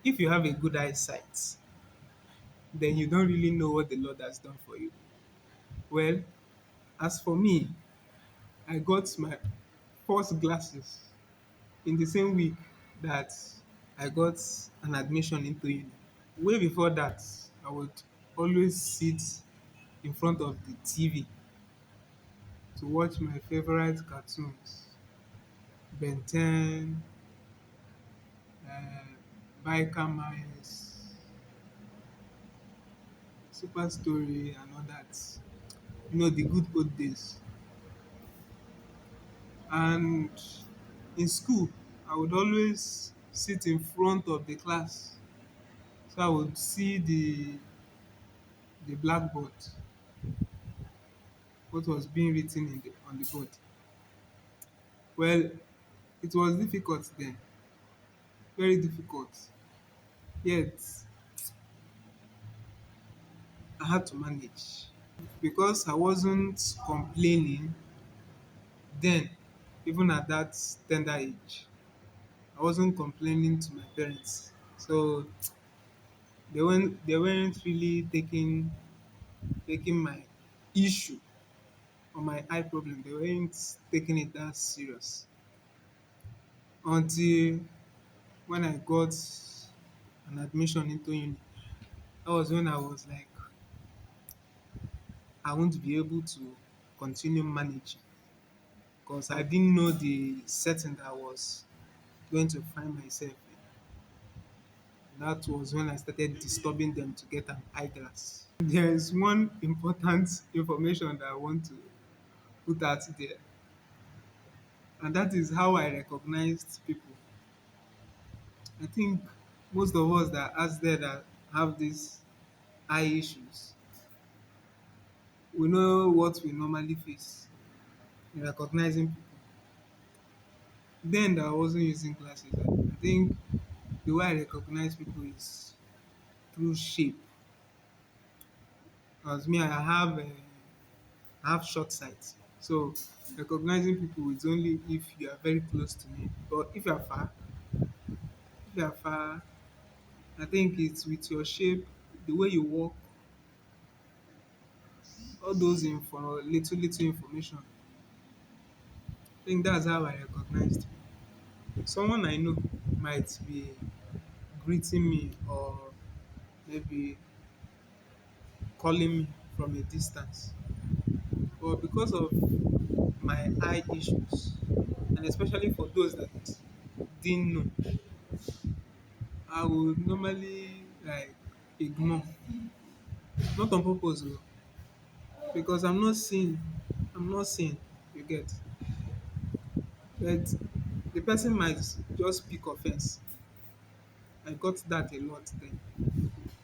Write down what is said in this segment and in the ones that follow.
If you have a good eyesight, then you don't really know what the Lord has done for you. Well, as for me, I got my first glasses in the same week that I got an admission into uni. Way before that, I would always sit in front of the TV to watch my favorite cartoons, Ben 10, uh, Biker Mice, Super Story, and all that. The good old days. And in school, I would always sit in front of the class. So I would see the blackboard, what was being written on the board. Well, it was difficult then, very difficult. Yet, I had to manage. Because I wasn't complaining then, even at that tender age. I wasn't complaining to my parents. So they weren't really taking my issue or my eye problem. They weren't taking it that serious. Until when I got an admission into uni. That was when I was like, I won't be able to continue managing because I didn't know the setting that I was going to find myself in. That was when I started disturbing them to get an eyeglass. There is one important information that I want to put out there, and that is how I recognized people. I think most of us that are there that have these eye issues, we know what we normally face in recognizing people. Then that I wasn't using glasses. I think the way I recognize people is through shape. As me, I have short sight. So recognizing people is only if you are very close to me. But if you are far, I think it's with your shape, the way you walk, all those little information. I think that's how I recognized people. Someone I know might be greeting me or maybe calling me from a distance. But because of my eye issues, and especially for those that didn't know, I would normally like ignore, not on purpose, oh, because I'm not seeing, you get. But the person might just pick offense. I got that a lot then.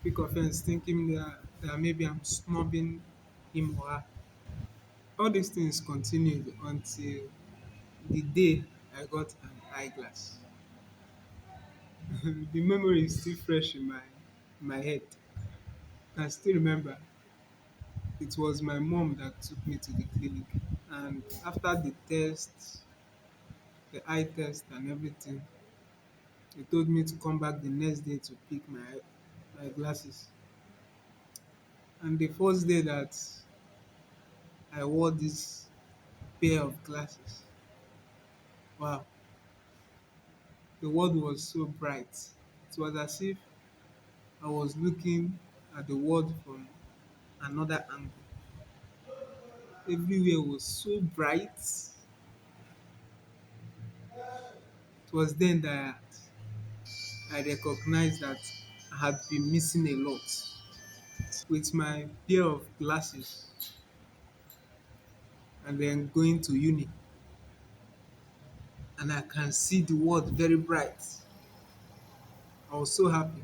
Pick offense, thinking that maybe I'm snubbing him or her. All these things continued until the day I got an eyeglass. The memory is still fresh in my head. I still remember it was my mom that took me to the clinic. And after the test, the eye test and everything, they told me to come back the next day to pick my glasses. And the first day that I wore this pair of glasses, wow, the world was so bright. It was as if I was looking at the world from another angle. Everywhere was so bright. It was then that I recognized that I had been missing a lot. With my pair of glasses and then going to uni, and I can see the world very bright. I was so happy.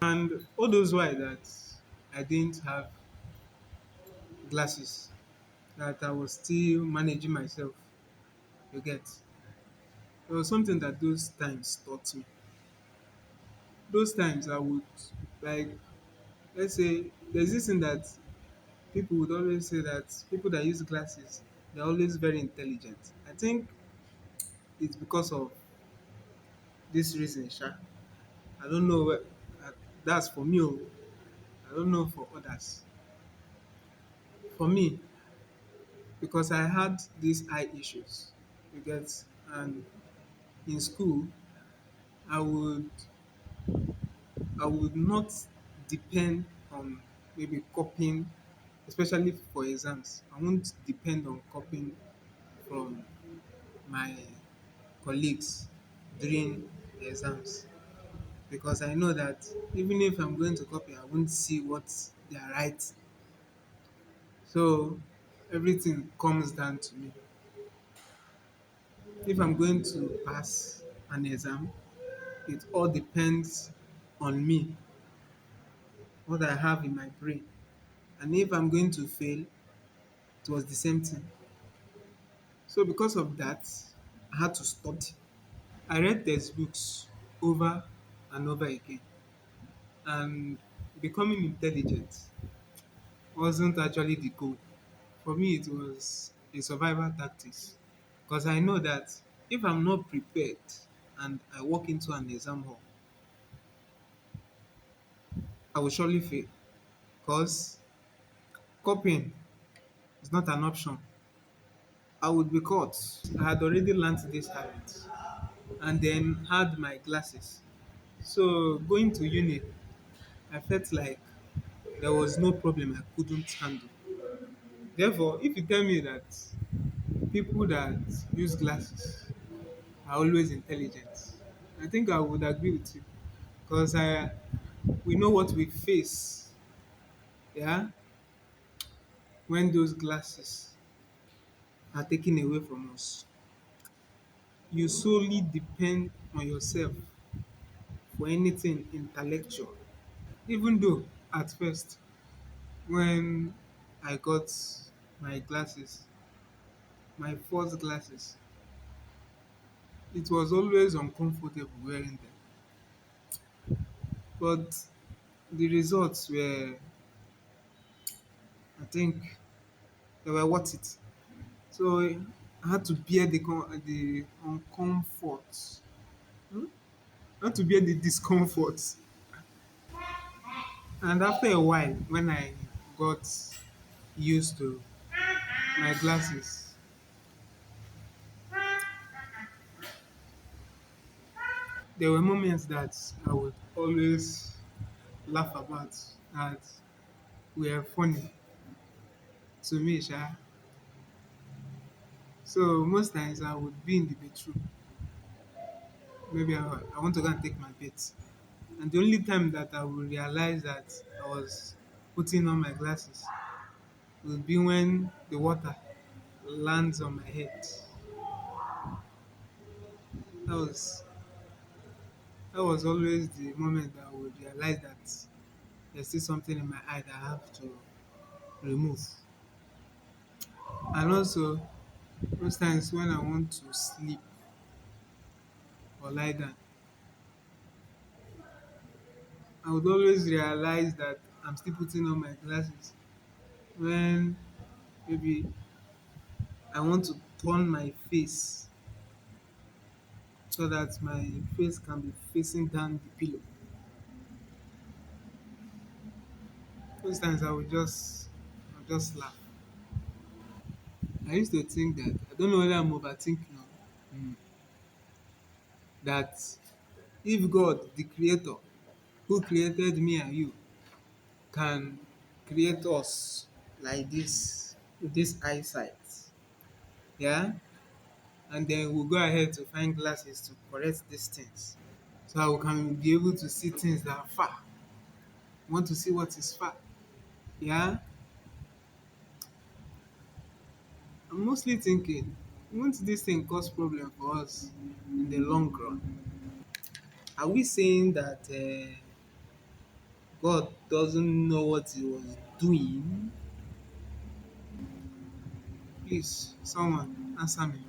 And all those while that I didn't have glasses, that I was still managing myself, you get. It was something that those times taught me. Those times I would, like, let's say, there's this thing that people would always say that people that use glasses, they're always very intelligent. I think it's because of this reason, Sha. I don't know that's for me. Oh. I don't know for others. For me, because I had these eye issues, you get, and in school, I would I would not depend on maybe copying, especially for exams. I won't depend on copying from my colleagues during the exams because I know that even if I'm going to copy, I won't see what they are writing. So everything comes down to me. If I'm going to pass an exam, it all depends on me, what I have in my brain. And if I'm going to fail, it was the same thing. So because of that, I had to study. I read textbooks over and over again. And becoming intelligent wasn't actually the goal. For me, it was a survival tactics. Because I know that if I'm not prepared and I walk into an exam hall, I will surely fail. Because copying is not an option. I would be caught. I had already learned this habit and then had my glasses. So going to uni, I felt like there was no problem I couldn't handle. Therefore, if you tell me that people that use glasses are always intelligent, I think I would agree with you because we know what we face, yeah, when those glasses are taken away from us. You solely depend on yourself for anything intellectual. Even though at first, when I got my glasses, my first glasses, it was always uncomfortable wearing them. But the results were, I think, they were worth it. So I had to bear the uncomfort. Hmm? I had to bear the discomfort. And after a while, when I got used to my glasses, there were moments that I would always laugh about that were funny to me, Sha. So most times I would be in the bedroom. Maybe I want to go and take my bath. And the only time that I would realize that I was putting on my glasses would be when the water lands on my head. That was that was always the moment that I would realize that there's still something in my eye that I have to remove. And also, most times when I want to sleep or lie down, I would always realize that I'm still putting on my glasses when maybe I want to turn my face so that my face can be facing down the pillow. Most times I'll just laugh. I used to think that I don't know whether I'm overthinking now. That if God, the creator, who created me and you, can create us like this with this eyesight, yeah, and then we'll go ahead to find glasses to correct these things. So I can be able to see things that are far. Want to see what is far. Yeah. I'm mostly thinking, won't this thing cause problem for us in the long run? Are we saying that God doesn't know what he was doing? Please, someone answer me.